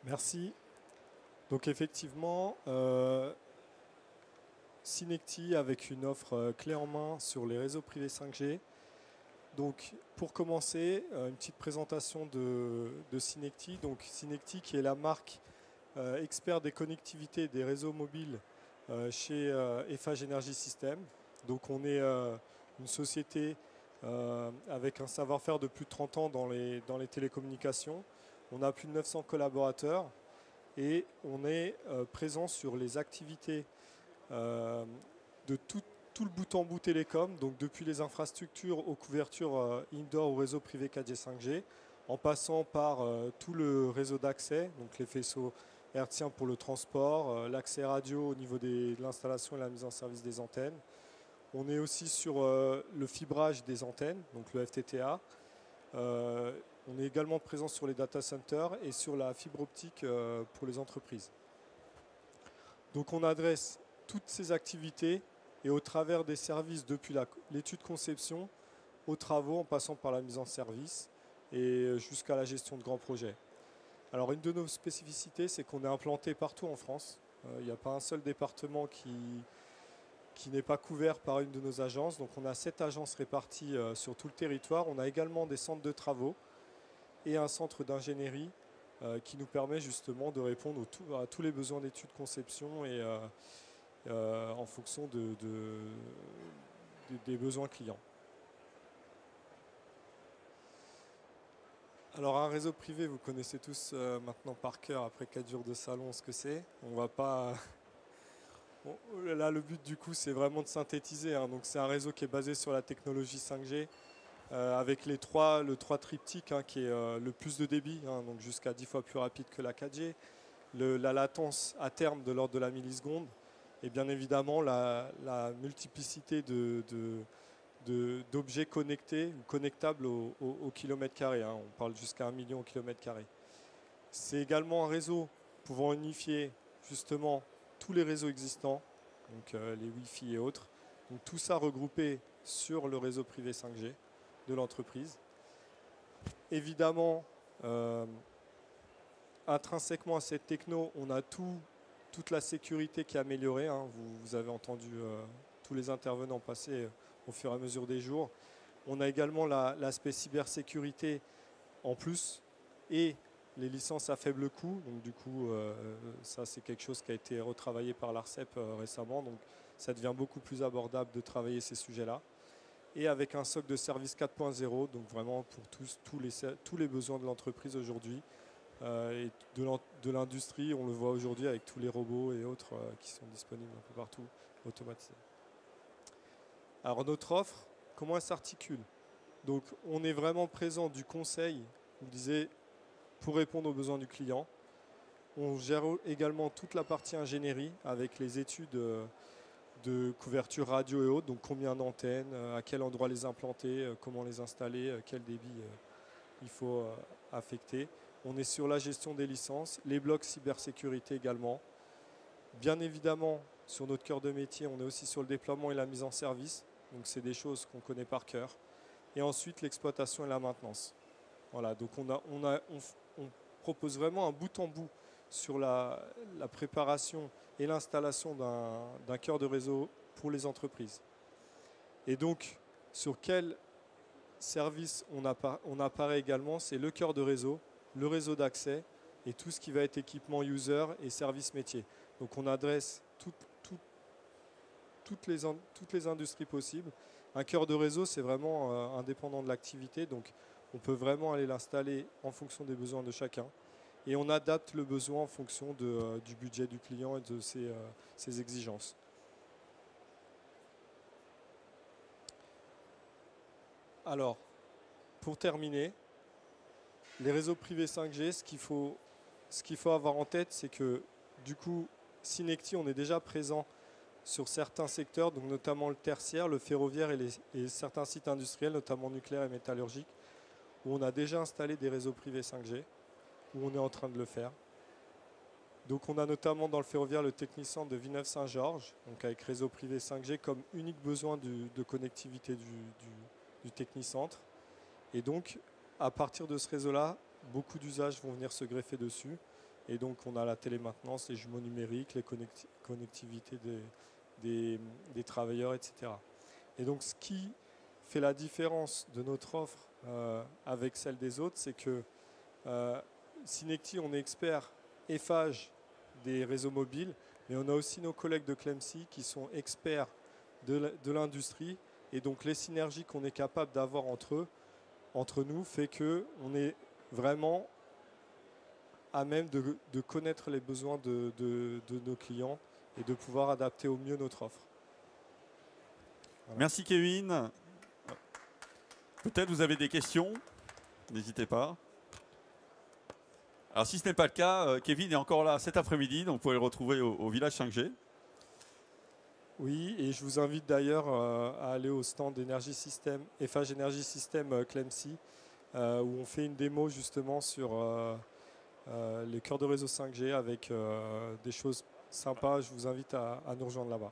Merci. Donc effectivement, Synecty avec une offre clé en main sur les réseaux privés 5G. Donc pour commencer, une petite présentation de Synecty. Donc Synecty qui est la marque expert des connectivités des réseaux mobiles chez Eiffage Energy System. Donc on est une société avec un savoir-faire de plus de 30 ans dans les télécommunications. On a plus de 900 collaborateurs et on est présent sur les activités de tout le bout en bout télécom, donc depuis les infrastructures aux couvertures indoor ou réseau privé 4G 5G, en passant par tout le réseau d'accès, donc les faisceaux hertziens pour le transport, l'accès radio au niveau de l'installation et la mise en service des antennes. On est aussi sur le fibrage des antennes, donc le FTTH. On est également présent sur les data centers et sur la fibre optique pour les entreprises. Donc on adresse toutes ces activités et au travers des services depuis l'étude conception aux travaux en passant par la mise en service et jusqu'à la gestion de grands projets. Alors une de nos spécificités, c'est qu'on est implanté partout en France. Il n'y a pas un seul département qui n'est pas couvert par une de nos agences. Donc on a 7 agences réparties sur tout le territoire. On a également des centres de travaux et un centre d'ingénierie qui nous permet justement de répondre à tous les besoins d'études conception et en fonction des besoins clients. Alors un réseau privé, vous connaissez tous maintenant par cœur après 4 jours de salon ce que c'est. On va pas. Bon, là, le but du coup, c'est vraiment de synthétiser, hein. Donc c'est un réseau qui est basé sur la technologie 5G. Avec le 3 triptyque qui est le plus de débit, donc jusqu'à 10 fois plus rapide que la 4G, la latence à terme de l'ordre de la milliseconde, et bien évidemment la multiplicité d'objets connectés ou connectables au kilomètre carré. On parle jusqu'à 1 million au kilomètre carré. C'est également un réseau pouvant unifier justement tous les réseaux existants, donc les Wi-Fi et autres. Donc tout ça regroupé sur le réseau privé 5G de l'entreprise. Évidemment, intrinsèquement à cette techno, on a toute la sécurité qui est améliorée. Vous avez entendu tous les intervenants passer au fur et à mesure des jours. On a également l'aspect cybersécurité en plus et les licences à faible coût. Donc du coup, ça c'est quelque chose qui a été retravaillé par l'ARCEP récemment. Donc ça devient beaucoup plus abordable de travailler ces sujets-là. Et avec un socle de service 4.0, donc vraiment pour tous les besoins de l'entreprise aujourd'hui et de l'industrie. On le voit aujourd'hui avec tous les robots et autres qui sont disponibles un peu partout, automatisés. Alors notre offre, comment elle s'articule? Donc on est vraiment présent du conseil, on disait, pour répondre aux besoins du client. On gère également toute la partie ingénierie avec les études de couverture radio et autres, donc combien d'antennes, à quel endroit les implanter, comment les installer, quel débit il faut affecter. On est sur la gestion des licences, les blocs cybersécurité également. Bien évidemment, sur notre cœur de métier, on est aussi sur le déploiement et la mise en service, donc c'est des choses qu'on connaît par cœur. Et ensuite, l'exploitation et la maintenance. Voilà, donc on propose vraiment un bout en bout sur la préparation et l'installation d'un cœur de réseau pour les entreprises. Et donc, sur quel service on apparaît également, c'est le cœur de réseau, le réseau d'accès et tout ce qui va être équipement user et service métier. Donc on adresse toutes les industries possibles. Un cœur de réseau, c'est vraiment indépendant de l'activité, donc on peut vraiment aller l'installer en fonction des besoins de chacun. Et on adapte le besoin en fonction du budget du client et de ses exigences. Alors, pour terminer, les réseaux privés 5G, ce qu'il faut avoir en tête, c'est que du coup, Synecty, on est déjà présent sur certains secteurs, donc notamment le tertiaire, le ferroviaire et certains sites industriels, notamment nucléaires et métallurgiques, où on a déjà installé des réseaux privés 5G, où on est en train de le faire. Donc on a notamment dans le ferroviaire le technicentre de Villeneuve-Saint-Georges, donc avec réseau privé 5G comme unique besoin de connectivité du technicentre. Et donc, à partir de ce réseau-là, beaucoup d'usages vont venir se greffer dessus. Et donc, on a la télémaintenance, les jumeaux numériques, les connectivités des travailleurs, etc. Et donc, ce qui fait la différence de notre offre avec celle des autres, c'est que Synecty, on est expert Eiffage des réseaux mobiles, mais on a aussi nos collègues de Clemcy qui sont experts de l'industrie. Et donc, les synergies qu'on est capable d'avoir entre nous fait qu'on est vraiment à même de connaître les besoins de nos clients et de pouvoir adapter au mieux notre offre. Voilà. Merci Kevin. Peut-être vous avez des questions, n'hésitez pas. Alors si ce n'est pas le cas, Kevin est encore là cet après-midi, donc vous pouvez le retrouver au village 5G. Oui, et je vous invite d'ailleurs à aller au stand d'Energy System, Eiffage Energy System Clemcy, où on fait une démo justement sur les cœurs de réseau 5G avec des choses sympas. Je vous invite à nous rejoindre là-bas.